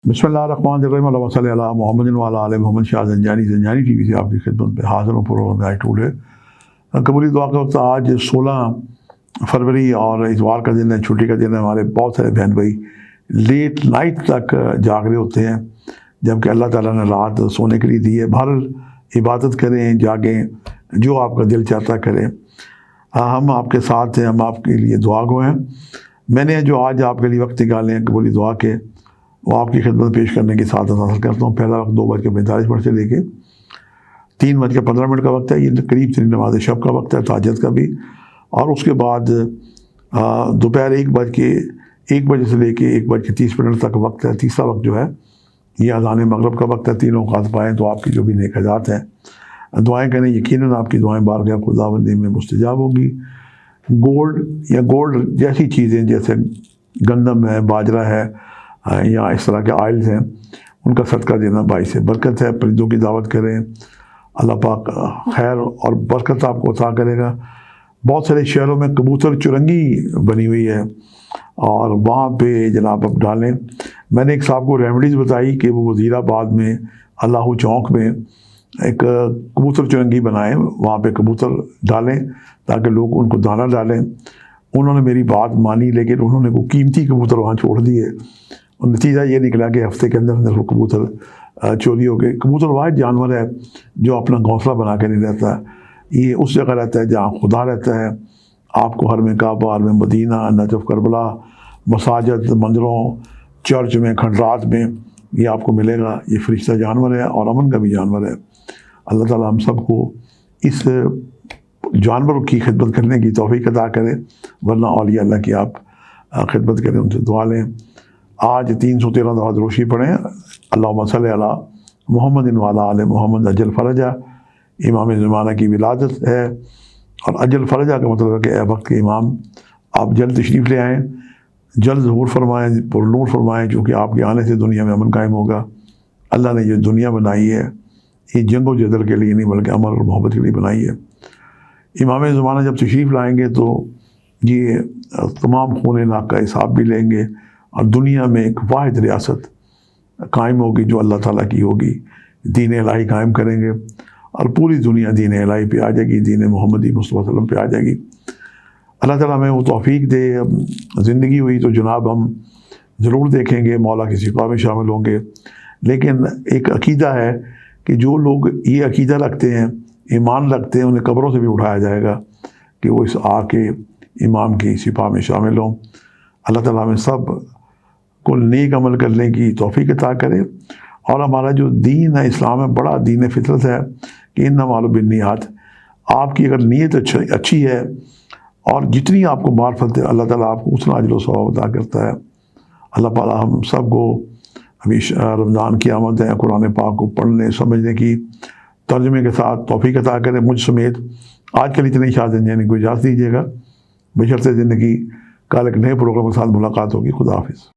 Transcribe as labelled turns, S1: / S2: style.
S1: بسم اللہ الرحمن الرحیم، اللہم صلی علی محمد وعلی آل محمد۔ شاہ زنجانی ٹی وی سے آپ کی خدمت میں حاضر ہوں۔ پروگرام نائٹ ٹول ہے قبولی دعا کا وقت۔ آج 16 فروری اور اتوار کا دن ہے، چھٹی کا دن ہے۔ ہمارے بہت سارے بہن بھائی لیٹ نائٹ تک جاگ رہے ہوتے ہیں، جبکہ اللہ تعالیٰ نے رات سونے کے لیے دی ہے۔ بہرحال عبادت کریں، جاگیں، جو آپ کا دل چاہتا کریں۔ ہم آپ کے ساتھ ہیں، ہم آپ کے لیے دعا گو ہیں۔ میں نے جو آج آپ کے لیے وقت نکالے ہیں قبولی دعا کے، وہ آپ کی خدمت پیش کرنے کی سعادت حاصل کرتا ہوں۔ پہلا وقت 2:45 سے لے کے 3:15 کا وقت ہے۔ یہ قریب ترین نماز شب کا وقت ہے، تہجد کا بھی۔ اور اس کے بعد دوپہر 1 بجے سے لے کے 1:30 تک وقت ہے۔ تیسرا وقت جو ہے یہ اذان مغرب کا وقت ہے۔ تینوں اوقات پائیں تو آپ کی جو بھی نیک حاجات ہیں دعائیں کریں، یقیناً آپ کی دعائیں بارگاہ خداوندی میں مستجاب ہوگی۔ گولڈ جیسی چیزیں، جیسے گندم ہے، باجرہ ہے، یا اس طرح کے آئلز ہیں، ان کا صدقہ دینا باعث برکت ہے۔ پرندوں کی دعوت کریں، اللہ پاک خیر اور برکت آپ کو عطا کرے گا۔ بہت سارے شہروں میں کبوتر چرنگی بنی ہوئی ہے، اور وہاں پہ جناب اب ڈالیں۔ میں نے ایک صاحب کو ریمیڈیز بتائی کہ وہ وزیر آباد میں اللہ چوک میں ایک کبوتر چرنگی بنائیں، وہاں پہ کبوتر ڈالیں تاکہ لوگ ان کو دانہ ڈالیں۔ انہوں نے میری بات مانی، لیکن انہوں نے وہ قیمتی کبوتر وہاں چھوڑ دیے، اور نتیجہ یہ نکلا کہ ہفتے کے اندر وہ کبوتر چوری ہو گئے۔ کبوتر واحد جانور ہے جو اپنا گھونسلہ بنا کے نہیں رہتا، یہ اس جگہ رہتا ہے جہاں خدا رہتا ہے۔ آپ کو حرم کعبہ، حرم مدینہ، نجف کربلا، مساجد، مندروں، چرچ میں، کھنڈرات میں یہ آپ کو ملے گا۔ یہ فرشتہ جانور ہے اور امن کا بھی جانور ہے۔ اللہ تعالیٰ ہم سب کو اس جانور کی خدمت کرنے کی توفیق عطا کرے، ورنہ اولیاء اللہ کی آپ خدمت کریں، ان سے دعا لیں۔ آج 313 دفعہ دروشی پڑھیں، اللہم صلی علی محمد وعلی آل محمد اجل فرجہ۔ امام زمانہ کی ولادت ہے، اور اجل فرجہ کا مطلب ہے کہ اے وقت کے امام، آپ جلد تشریف لے آئیں، جلد ظہور فرمائیں، پر نور فرمائیں، چونکہ آپ کے آنے سے دنیا میں امن قائم ہوگا۔ اللہ نے یہ دنیا بنائی ہے، یہ جنگ و جدل کے لیے نہیں بلکہ امن اور محبت کے لیے بنائی ہے۔ امام زمانہ جب تشریف لائیں گے تو یہ تمام خون ناک کا حساب بھی لیں گے، اور دنیا میں ایک واحد ریاست قائم ہوگی جو اللہ تعالیٰ کی ہوگی۔ دین الہی قائم کریں گے، اور پوری دنیا دین الہی پہ آ جائے گی، دین محمدی مصطفیٰ صلی اللہ علیہ وسلم پہ آ جائے گی۔ اللہ تعالیٰ ہمیں وہ توفیق دے۔ زندگی ہوئی تو جناب ہم ضرور دیکھیں گے، مولا کی سپاہ میں شامل ہوں گے۔ لیکن ایک عقیدہ ہے کہ جو لوگ یہ عقیدہ رکھتے ہیں، ایمان رکھتے ہیں، انہیں قبروں سے بھی اٹھایا جائے گا کہ وہ اس آ کے امام کی سپاہ میں شامل ہوں۔ اللہ تعالیٰ ہمیں سب کو نیک عمل کرنے کی توفیق عطا کرے۔ اور ہمارا جو دین ہے، اسلام ہے، بڑا دین فطرت ہے کہ انما الاعمال بالنیات۔ آپ کی اگر نیت اچھی ہے، اور جتنی آپ کو معرفت ہے، اللہ تعالیٰ آپ کو اتنا اجر و ثواب عطا کرتا ہے۔ اللہ تعالیٰ ہم سب کو ابھی رمضان کی آمد ہے، قرآن پاک کو پڑھنے سمجھنے کی ترجمے کے ساتھ توفیق عطا کرے، مجھ سمیت۔ آج کے لیے اتنے شاہ زنجانی کو اجازت دیجیے گا، بشرط زندگی کل ایک نئے پروگرام کے ساتھ ملاقات ہوگی۔ خدا حافظ۔